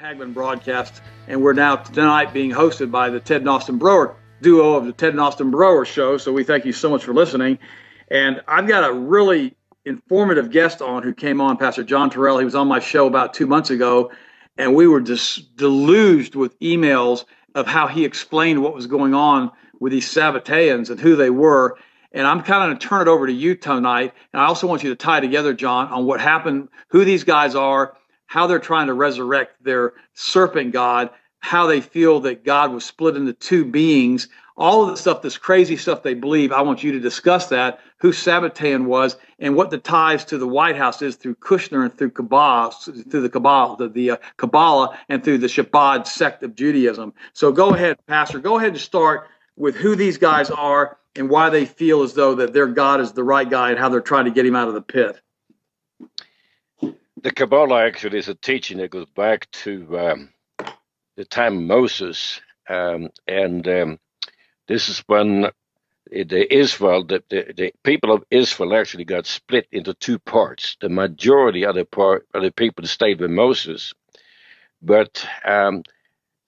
Hagmann broadcast, and we're now tonight being hosted by the Ted and Austin Brower duo of the Ted and Austin Brower Show. So we thank you so much for listening. And I've got a really informative guest on who came on, Pastor John Torrel. He was on my show about 2 months ago, and we were just deluged with emails of how he explained what was going on with these Sabbateans and who they were. And I'm kind of going to turn it over to you tonight. And I also want you to tie together, John, on what happened, who these guys are, how they're trying to resurrect their serpent God, how they feel that God was split into two beings, all of the stuff, this crazy stuff they believe. I want you to discuss that, who Sabbatean was, and what the ties to the Whitehouse is through Kushner and through Cabal, through the Cabal, the Kabbalah, and through the Shabbat sect of Judaism. So go ahead, Pastor. Go ahead and start with who these guys are and why they feel as though that their God is the right guy and how they're trying to get him out of the pit. The Kabbalah actually is a teaching that goes back to the time of Moses, and this is when the people of Israel actually got split into two parts. The majority of the people stayed with Moses, but the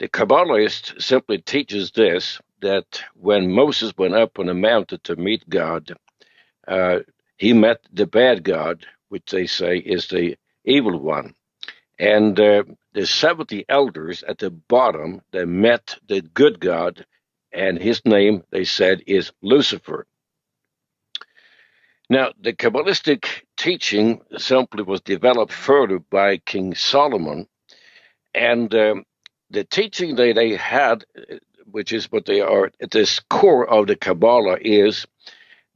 Kabbalist simply teaches this, that when Moses went up on the mountain to meet God, he met the bad God, which they say is the evil one. And the 70 elders at the bottom, they met the good God, and his name, they said, is Lucifer. Now, the Kabbalistic teaching simply was developed further by King Solomon, and the teaching that they had, which is what they are at this core of the Kabbalah, is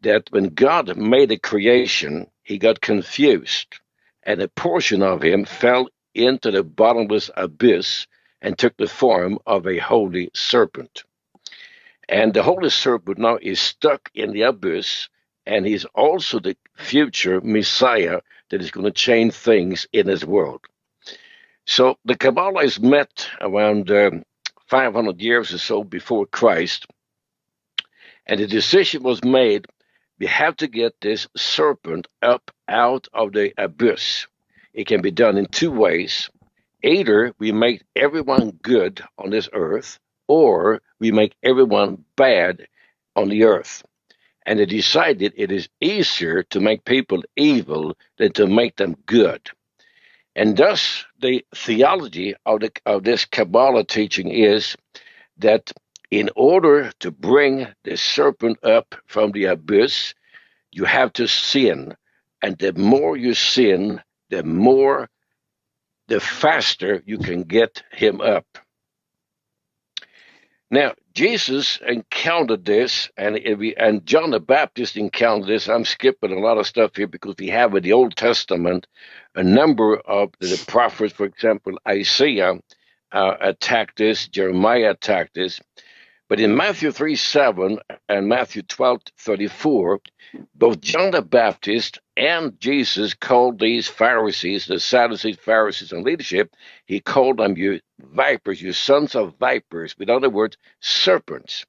that when God made a creation, he got confused, and a portion of him fell into the bottomless abyss and took the form of a holy serpent. And the holy serpent now is stuck in the abyss, and he's also the future Messiah that is going to change things in this world. So the Kabbalah is met around 500 years or so before Christ, and the decision was made, we have to get this serpent up out of the abyss. It can be done in two ways. Either we make everyone good on this earth, or we make everyone bad on the earth. And they decided it is easier to make people evil than to make them good. And thus, the theology of this Kabbalah teaching is that in order to bring the serpent up from the abyss, you have to sin. And the more you sin, the faster you can get him up. Now, Jesus encountered this, and John the Baptist encountered this. I'm skipping a lot of stuff here because we have in the Old Testament a number of the prophets, for example, Isaiah attacked this, Jeremiah attacked this. But in Matthew 3:7 and Matthew 12:34, both John the Baptist and Jesus called these Pharisees, the Sadducees, Pharisees, and leadership, he called them you vipers, you sons of vipers, in other words, serpents,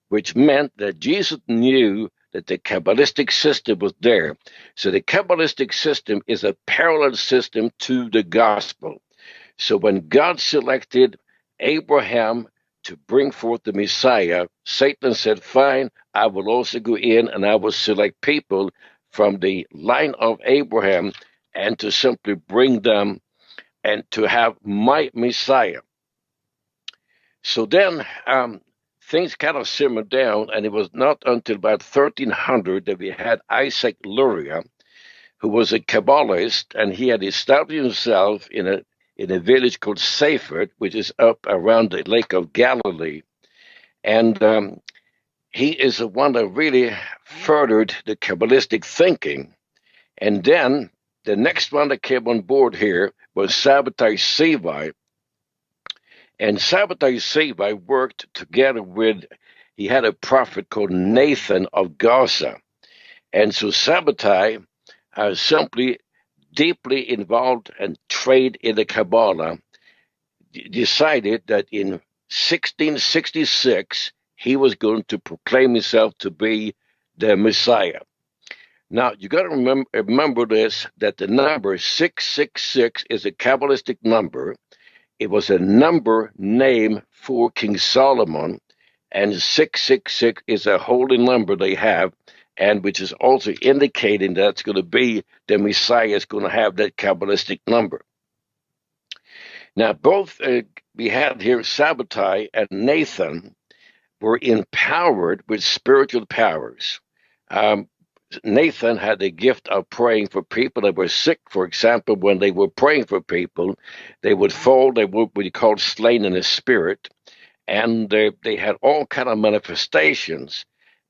which meant that Jesus knew that the Kabbalistic system was there. So the Kabbalistic system is a parallel system to the gospel. So when God selected Abraham to bring forth the Messiah, Satan said, fine, I will also go in and I will select people from the line of Abraham and to simply bring them and to have my Messiah. So then things kind of simmered down, and it was not until about 1300 that we had Isaac Luria, who was a Kabbalist, and he had established himself in a village called Seifert, which is up around the Lake of Galilee. And he is the one that really furthered the Kabbalistic thinking. And then the next one that came on board here was Sabbatai Sevi. And Sabbatai Sevi worked together with, he had a prophet called Nathan of Gaza. And so Sabbatai simply deeply involved and trained in the Kabbalah, decided that in 1666, he was going to proclaim himself to be the Messiah. Now, you got to remember this, that the number 666 is a Kabbalistic number. It was a number name for King Solomon, and 666 is a holy number they have, and which is also indicating that it's going to be the Messiah is going to have that Kabbalistic number. Now, both we had here Sabbatai and Nathan were empowered with spiritual powers. Nathan had the gift of praying for people that were sick. For example, when they were praying for people, they would fall, they would be called slain in the spirit, and they had all kind of manifestations.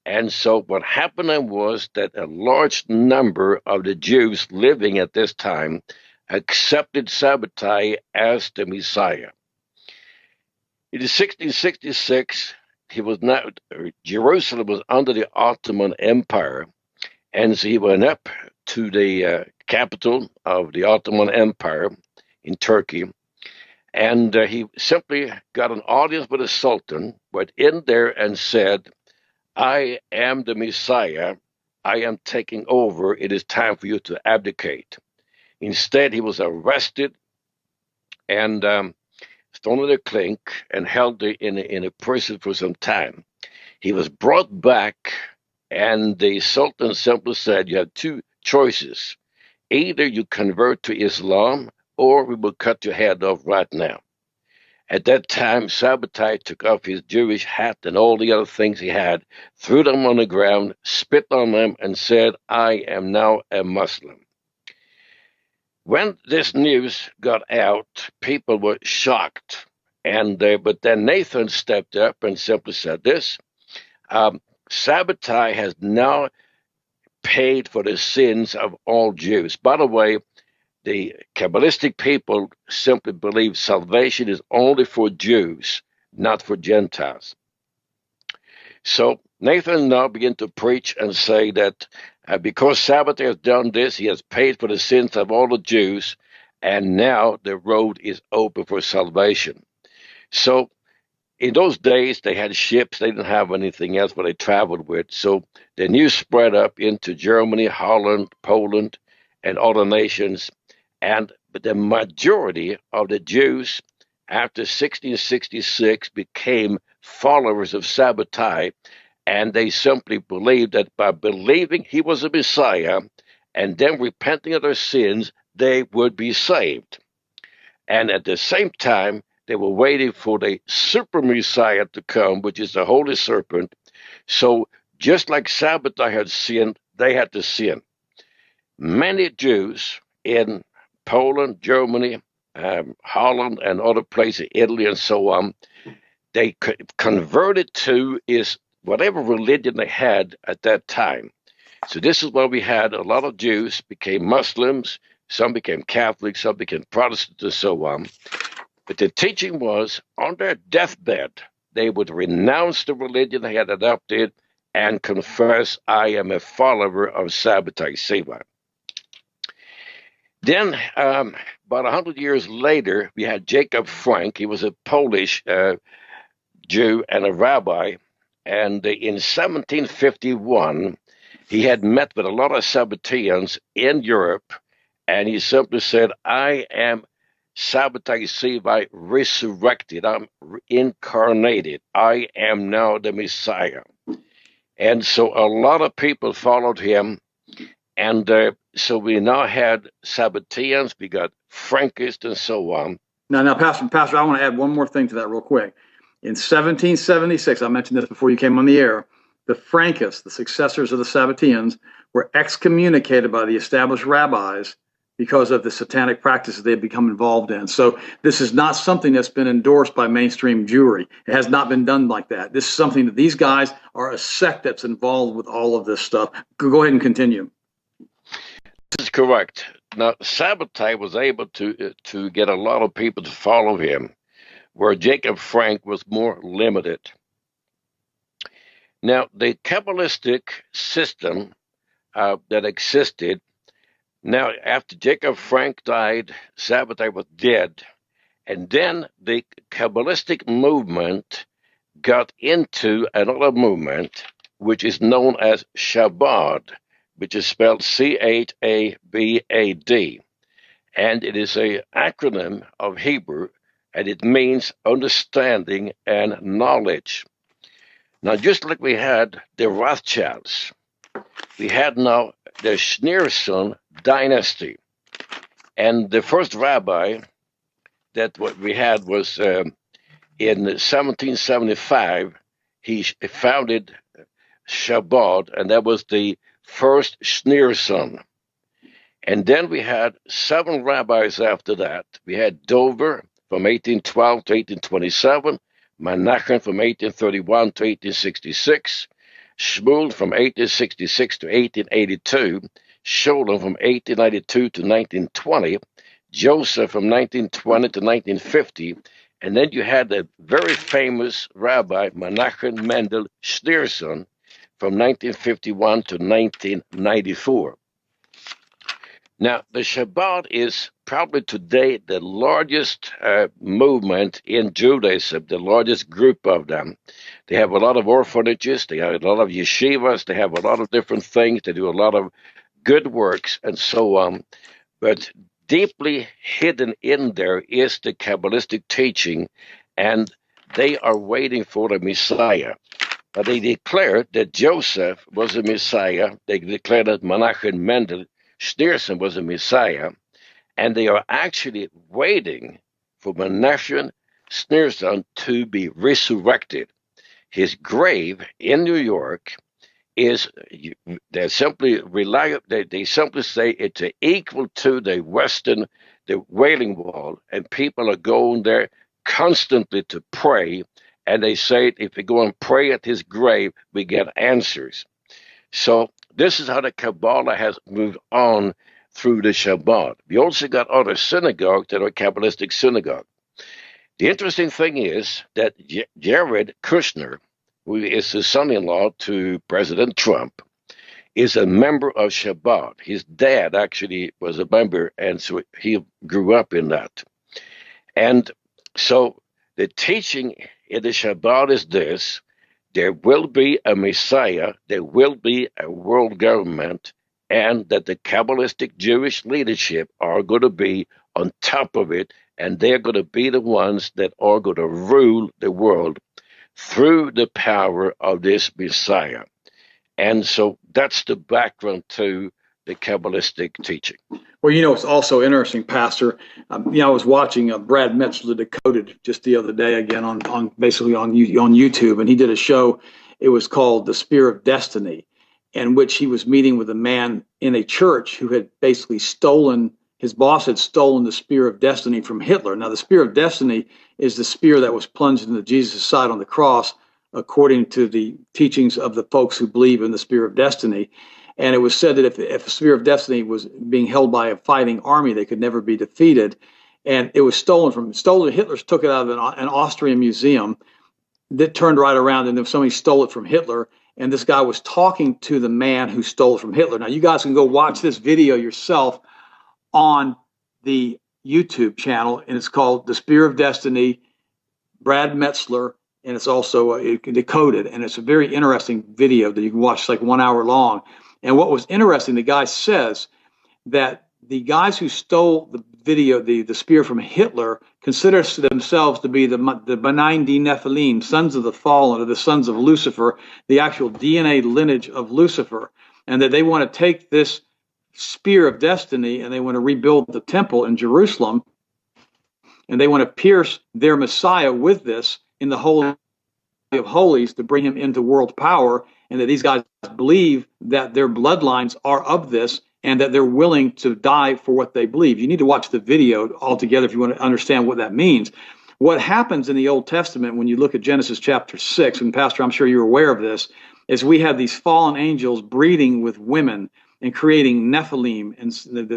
And so what happened was that a large number of the Jews living at this time accepted Sabbatai as the Messiah. In 1666, Jerusalem was under the Ottoman Empire, and so he went up to the capital of the Ottoman Empire in Turkey, and he simply got an audience with the Sultan, went in there and said, "I am the Messiah. I am taking over. It is time for you to abdicate." Instead, he was arrested and thrown in a clink and held in a prison for some time. He was brought back, and the Sultan simply said, "You have two choices. Either you convert to Islam, or we will cut your head off right now." At that time, Sabbatai took off his Jewish hat and all the other things he had, threw them on the ground, spit on them, and said, "I am now a Muslim." When this news got out, people were shocked, but then Nathan stepped up and simply said this, Sabbatai has now paid for the sins of all Jews. By the way, the Kabbalistic people simply believe salvation is only for Jews, not for Gentiles. So Nathan now began to preach and say that because Sabbatai has done this, he has paid for the sins of all the Jews, and now the road is open for salvation. So in those days, they had ships. They didn't have anything else but they traveled with. So the news spread up into Germany, Holland, Poland, and other nations. But the majority of the Jews after 1666 became followers of Sabbatai, and they simply believed that by believing he was a Messiah and then repenting of their sins, they would be saved. And at the same time, they were waiting for the super Messiah to come, which is the Holy Serpent. So just like Sabbatai had sinned, they had to sin. Many Jews in Poland, Germany, Holland, and other places, Italy, and so on, they converted to is whatever religion they had at that time. So this is why we had a lot of Jews became Muslims, some became Catholics, some became Protestants, and so on. But the teaching was, on their deathbed, they would renounce the religion they had adopted and confess, "I am a follower of Sabbatai Seva." Then, about 100 years later, we had Jacob Frank. He was a Polish Jew and a rabbi. And in 1751, he had met with a lot of Sabbateans in Europe. And he simply said, "I am Sabbatai Seva resurrected. I'm incarnated. I am now the Messiah." And so a lot of people followed him. And so we now had Sabbateans, we got Frankists, and so on. Now, Pastor, I want to add one more thing to that real quick. In 1776, I mentioned this before you came on the air, the Frankists, the successors of the Sabbateans, were excommunicated by the established rabbis because of the satanic practices they had become involved in. So this is not something that's been endorsed by mainstream Jewry. It has not been done like that. This is something that these guys are a sect that's involved with all of this stuff. Go ahead and continue. This is correct. Now, Sabbatai was able to get a lot of people to follow him, where Jacob Frank was more limited. Now, the Kabbalistic system that existed, now after Jacob Frank died, Sabbatai was dead, and then the Kabbalistic movement got into another movement, which is known as Chabad, which is spelled Chabad, and it is an acronym of Hebrew, and it means understanding and knowledge. Now, just like we had the Rothschilds, we had now the Schneerson dynasty. And the first rabbi that what we had was in 1775, he founded Chabad, and that was the first Schneerson. And then we had 7 rabbis after that. We had Dover from 1812 to 1827, Menachem from 1831 to 1866, Shmuel from 1866 to 1882, Sholem from 1892 to 1920, Joseph from 1920 to 1950, and then you had the very famous rabbi Menachem Mendel Schneerson from 1951 to 1994. Now, the Chabad is probably today the largest movement in Judaism, the largest group of them. They have a lot of orphanages, they have a lot of yeshivas, they have a lot of different things, they do a lot of good works and so on. But deeply hidden in there is the Kabbalistic teaching, and they are waiting for the Messiah. But they declared that Joseph was a Messiah. They declared that Menachem Mendel Schneerson was a Messiah, and they are actually waiting for Menachem Schneerson to be resurrected. His grave in New York is, they simply say it's equal to the Wailing Wall, and people are going there constantly to pray, and they say if we go and pray at his grave, we get answers. So this is how the Kabbalah has moved on through the Chabad. We also got other synagogues that are Kabbalistic synagogues. The interesting thing is that Jared Kushner, who is the son-in-law to President Trump, is a member of Chabad. His dad actually was a member, and so he grew up in that. And so the teaching in the Chabad is this: there will be a Messiah, there will be a world government, and that the Kabbalistic Jewish leadership are going to be on top of it, and they're going to be the ones that are going to rule the world through the power of this Messiah. And so that's the background to the Kabbalistic teaching. Well, it's also interesting, Pastor. I was watching Brad Metzler Decoded just the other day again on YouTube, and he did a show. It was called The Spear of Destiny, in which he was meeting with a man in a church who had basically his boss had stolen the Spear of Destiny from Hitler. Now, the Spear of Destiny is the spear that was plunged into Jesus' side on the cross, according to the teachings of the folks who believe in the Spear of Destiny. And it was said that if a Spear of Destiny was being held by a fighting army, they could never be defeated. And it was stolen. Hitler took it out of an Austrian museum that turned right around, and then somebody stole it from Hitler. And this guy was talking to the man who stole it from Hitler. Now, you guys can go watch this video yourself on the YouTube channel, and it's called The Spear of Destiny, Brad Metzler, and it's also decoded. And it's a very interesting video that you can watch. It's like 1 hour long. And what was interesting, the guy says that the guys who stole the video, the spear from Hitler, consider themselves to be the benign Nephilim, sons of the fallen, or the sons of Lucifer, the actual DNA lineage of Lucifer, and that they want to take this spear of destiny and they want to rebuild the temple in Jerusalem, and they want to pierce their Messiah with this in the Holy of Holies to bring him into world power, and that these guys believe that their bloodlines are of this and that they're willing to die for what they believe. You need to watch the video altogether if you want to understand what that means. What happens in the Old Testament when you look at Genesis chapter 6, and Pastor, I'm sure you're aware of this, is we have these fallen angels breeding with women and creating Nephilim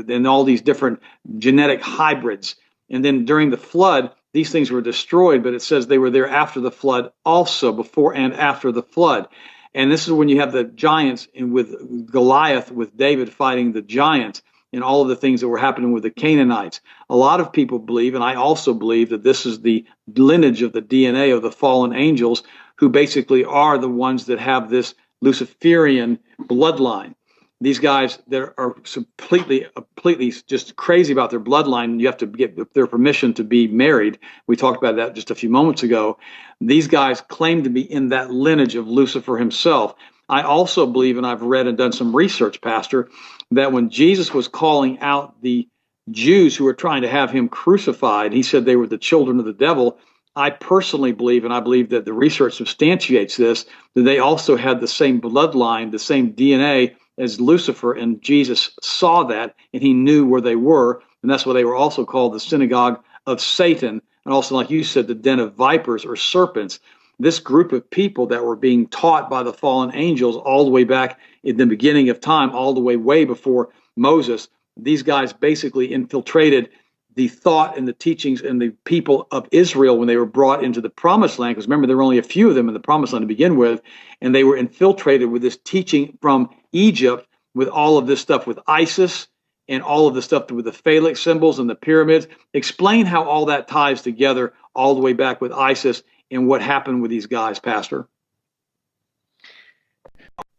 and all these different genetic hybrids. And then during the flood, these things were destroyed, but it says they were there after the flood also, before and after the flood. And this is when you have the giants with Goliath, with David fighting the giant, and all of the things that were happening with the Canaanites. A lot of people believe, and I also believe, that this is the lineage of the DNA of the fallen angels, who basically are the ones that have this Luciferian bloodline. these guys that are completely just crazy about their bloodline. You have to get their permission to be married. We talked about that just a few moments ago. These guys claim to be in that lineage of Lucifer himself. I also believe, and I've read and done some research, Pastor, that when Jesus was calling out the Jews who were trying to have him crucified, he said they were the children of the devil. I personally believe, and I believe that the research substantiates this, that they also had the same bloodline, the same DNA as Lucifer, and Jesus saw that, and he knew where they were, and that's why they were also called the synagogue of Satan, and also, like you said, the den of vipers or serpents. This group of people that were being taught by the fallen angels all the way back in the beginning of time, all the way before Moses, these guys basically infiltrated the thought and the teachings and the people of Israel when they were brought into the promised land. Because remember, there were only a few of them in the promised land to begin with, and they were infiltrated with this teaching from Egypt, with all of this stuff with Isis and all of the stuff with the phallic symbols and the pyramids. Explain how all that ties together all the way back with Isis and what happened with these guys, Pastor.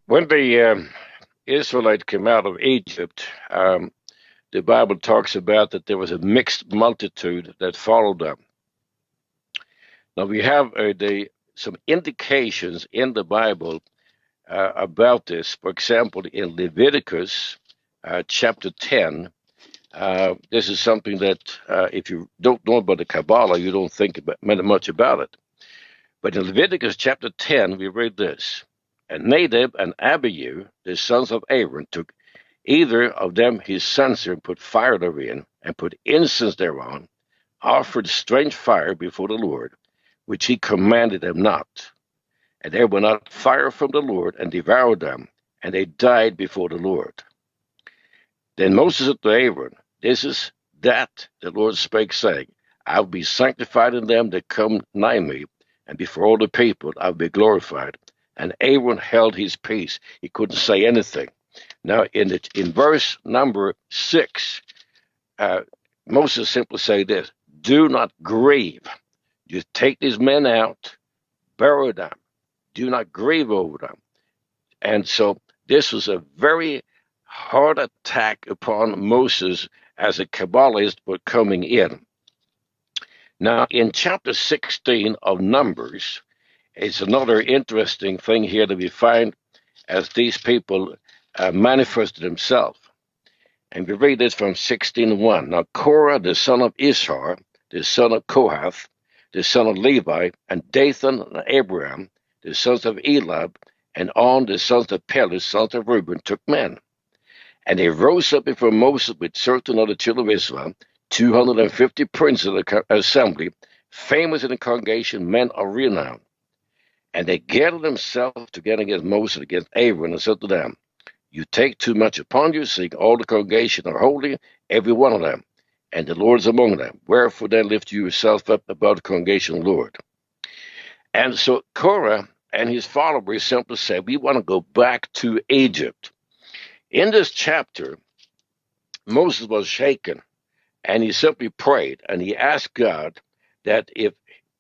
When the Israelites came out of Egypt, the Bible talks about that there was a mixed multitude that followed them. Now we have some indications in the Bible about this. For example, in Leviticus chapter 10, this is something that if you don't know about the Kabbalah, you don't think much about it. But in Leviticus chapter 10, we read this: "And Nadab and Abihu, the sons of Aaron, took either of them his censer and put fire therein, and put incense thereon, offered strange fire before the Lord, which he commanded them not. And there went out fire from the Lord, and devoured them, and they died before the Lord. Then Moses said to Aaron, This is that the Lord spake, saying, I will be sanctified in them that come nigh me, and before all the people I will be glorified. And Aaron held his peace. He couldn't say anything. Now, in verse number 6, Moses simply say this: do not grieve. You take these men out, bury them. Do not grieve over them. And so this was a very hard attack upon Moses as the Kabbalists were coming in. Now, in chapter 16 of Numbers, it's another interesting thing here that we find as these people manifested themselves. And we read this from 16:1. Now Korah, the son of Ishar, the son of Kohath, the son of Levi, and Dathan and Abiram, the sons of Elab, and On, the sons of Peleth, sons of Reuben, took men. And they rose up before Moses with certain of the children of Israel, 250 princes of the assembly, famous in the congregation, men of renown. And they gathered themselves together against Moses, against Aaron, and said to them, You take too much upon you, seeing all the congregation are holy, every one of them, and the Lord is among them. Wherefore then lift you yourself up above the congregation of the Lord. And so Korah and his followers simply said, we want to go back to Egypt. In this chapter, Moses was shaken, and he simply prayed, and he asked God that if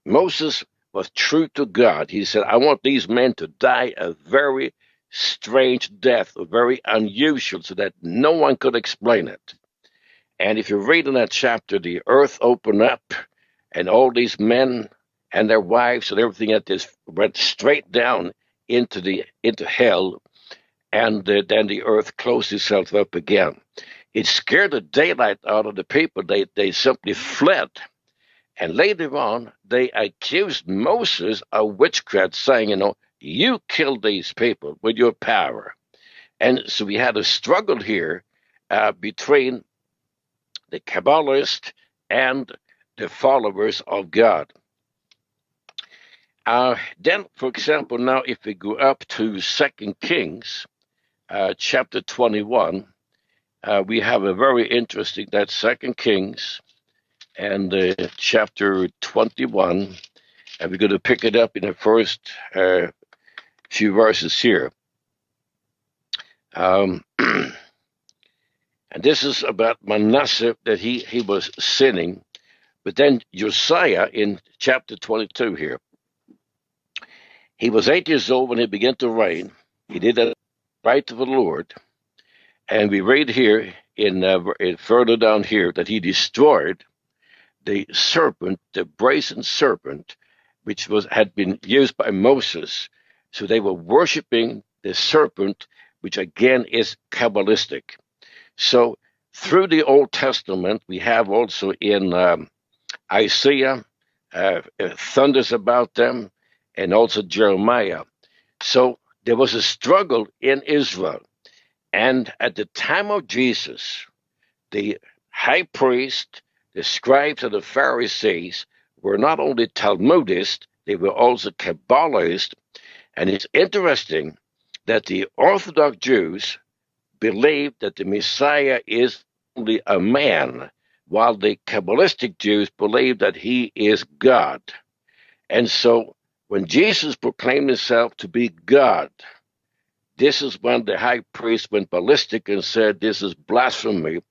Moses was true to God, he said, I want these men to die a very strange death, very unusual, so that no one could explain it. And if you read in that chapter, the earth opened up, and all these men and their wives and everything at this went straight down into hell, and then the earth closed itself up again. It scared the daylight out of the people. They simply fled. And later on, they accused Moses of witchcraft, saying, you killed these people with your power. And so we had a struggle here between the Kabbalists and the followers of God. Then, for example, now if we go up to 2 Kings, chapter 21, we have a very interesting, that's 2 Kings, and chapter 21, and we're going to pick it up in the first few verses here. And this is about Manasseh, that he was sinning. But then Josiah in chapter 22 here. He was 8 years old when he began to reign. He did that right of the Lord. And we read here in further down here that he destroyed the serpent, the brazen serpent, which had been used by Moses. So they were worshiping the serpent, which again is Kabbalistic. So through the Old Testament, we have also in Isaiah thunders about them, and also Jeremiah. So there was a struggle in Israel. And at the time of Jesus, the high priest, the scribes, and the Pharisees were not only Talmudists, they were also Kabbalists. And it's interesting that the Orthodox Jews believe that the Messiah is only a man, while the Kabbalistic Jews believe that he is God. And so when Jesus proclaimed himself to be God, this is when the high priest went ballistic and said, this is blasphemy,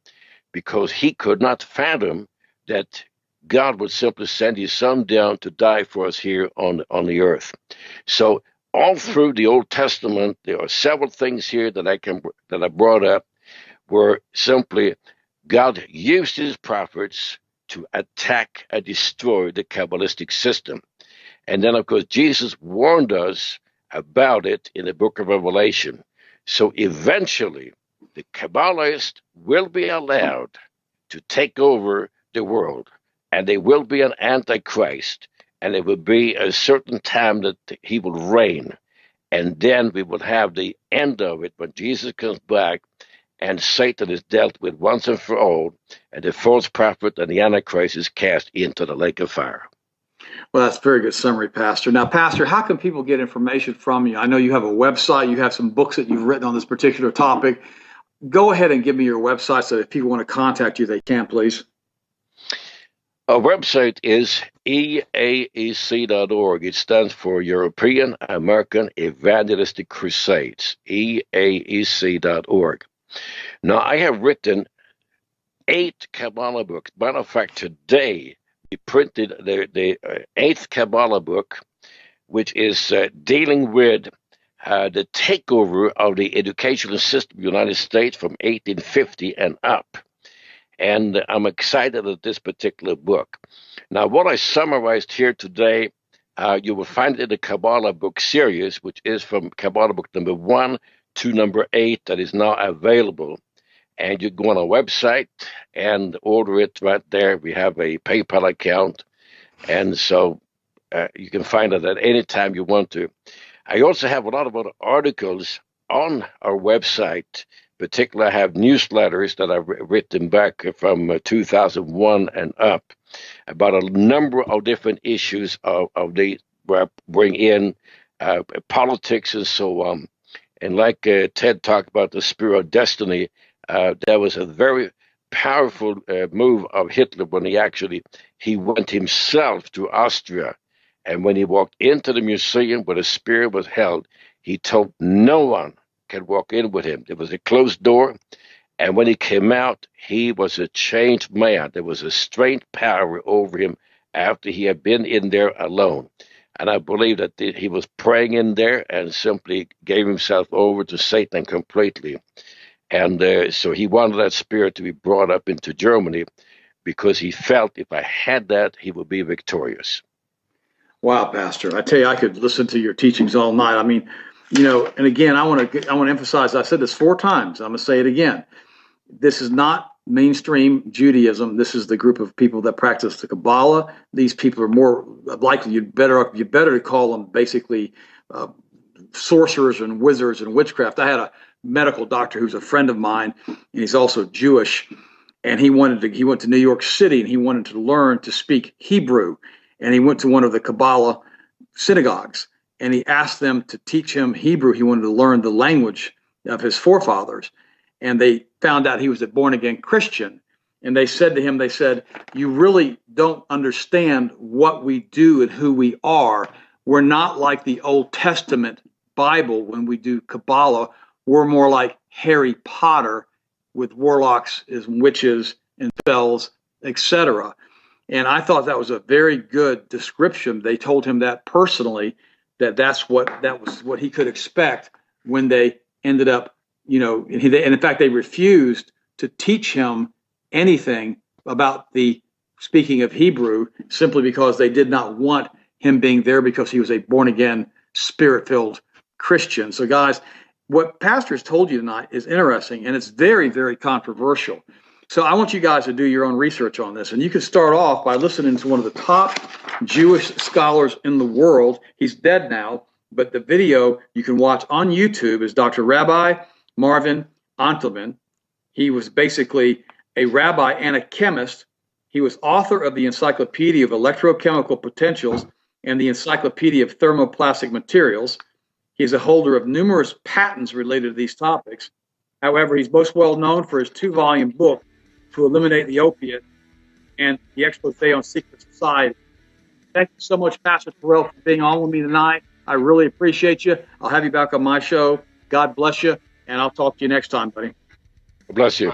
because he could not fathom that God would simply send his son down to die for us here on the earth. So all through the Old Testament, there are several things here that I brought up where simply God used his prophets to attack and destroy the Kabbalistic system. And then, of course, Jesus warned us about it in the book of Revelation. So eventually, the Kabbalists will be allowed to take over the world, and they will be an antichrist, and it will be a certain time that he will reign. And then we will have the end of it when Jesus comes back and Satan is dealt with once and for all, and the false prophet and the Antichrist is cast into the lake of fire. Well, that's a very good summary, Pastor. Now, Pastor, how can people get information from you? I know you have a website, you have some books that you've written on this particular topic. Go ahead and give me your website so if people want to contact you, they can, please. Our website is eaec.org. It stands for European American Evangelistic Crusades, eaec.org. Now, I have written 8 Kabbalah books. Matter of fact, today we printed the 8th Kabbalah book, which is dealing with the takeover of the educational system of the United States from 1850 and up. And I'm excited at this particular book. Now, what I summarized here today, you will find it in the Kabbalah book series, which is from Kabbalah book number 1 to number 8 that is now available. And you go on our website and order it right there. We have a PayPal account. And so you can find it at any time you want to. I also have a lot of other articles on our website. Particularly, I have newsletters that I've written back from 2001 and up about a number of different issues of the where I bring in politics and so on. And like Ted talked about the spirit of destiny, that was a very powerful move of Hitler when he went himself to Austria. And when he walked into the museum where the spirit was held, he told no one could walk in with him. There was a closed door, and when he came out, he was a changed man. There was a strange power over him after he had been in there alone. And I believe that he was praying in there and simply gave himself over to Satan completely. And so he wanted that spirit to be brought up into Germany because he felt if I had that, he would be victorious. Wow, Pastor. I tell you, I could listen to your teachings all night. I mean, and again, I want to emphasize, I said this 4 times. I'm going to say it again. This is not mainstream Judaism. This is the group of people that practice the Kabbalah. These people are more likely, you better call them basically sorcerers and wizards and witchcraft. I had a medical doctor who's a friend of mine, and he's also Jewish, and he went to New York City, and he wanted to learn to speak Hebrew, and he went to one of the Kabbalah synagogues. And he asked them to teach him Hebrew. He wanted to learn the language of his forefathers. And they found out he was a born-again Christian. And they said to him, you really don't understand what we do and who we are. We're not like the Old Testament Bible when we do Kabbalah. We're more like Harry Potter with warlocks and witches and spells, etc. And I thought that was a very good description. They told him that personally, that was what he could expect when they ended up and in fact, they refused to teach him anything about the speaking of Hebrew simply because they did not want him being there because he was a born again, spirit filled Christian. So, guys, what Pastor's told you tonight is interesting, and it's very, very controversial. So I want you guys to do your own research on this. And you can start off by listening to one of the top Jewish scholars in the world. He's dead now, but the video you can watch on YouTube is Dr. Rabbi Marvin Ontelman. He was basically a rabbi and a chemist. He was author of the Encyclopedia of Electrochemical Potentials and the Encyclopedia of Thermoplastic Materials. He's a holder of numerous patents related to these topics. However, he's most well known for his 2-volume book, To Eliminate the Opiate and the Expose on Secret Society. Thank you so much, Pastor Torrel, for being on with me tonight. I really appreciate you. I'll have you back on my show. God bless you, and I'll talk to you next time, buddy. Bless you.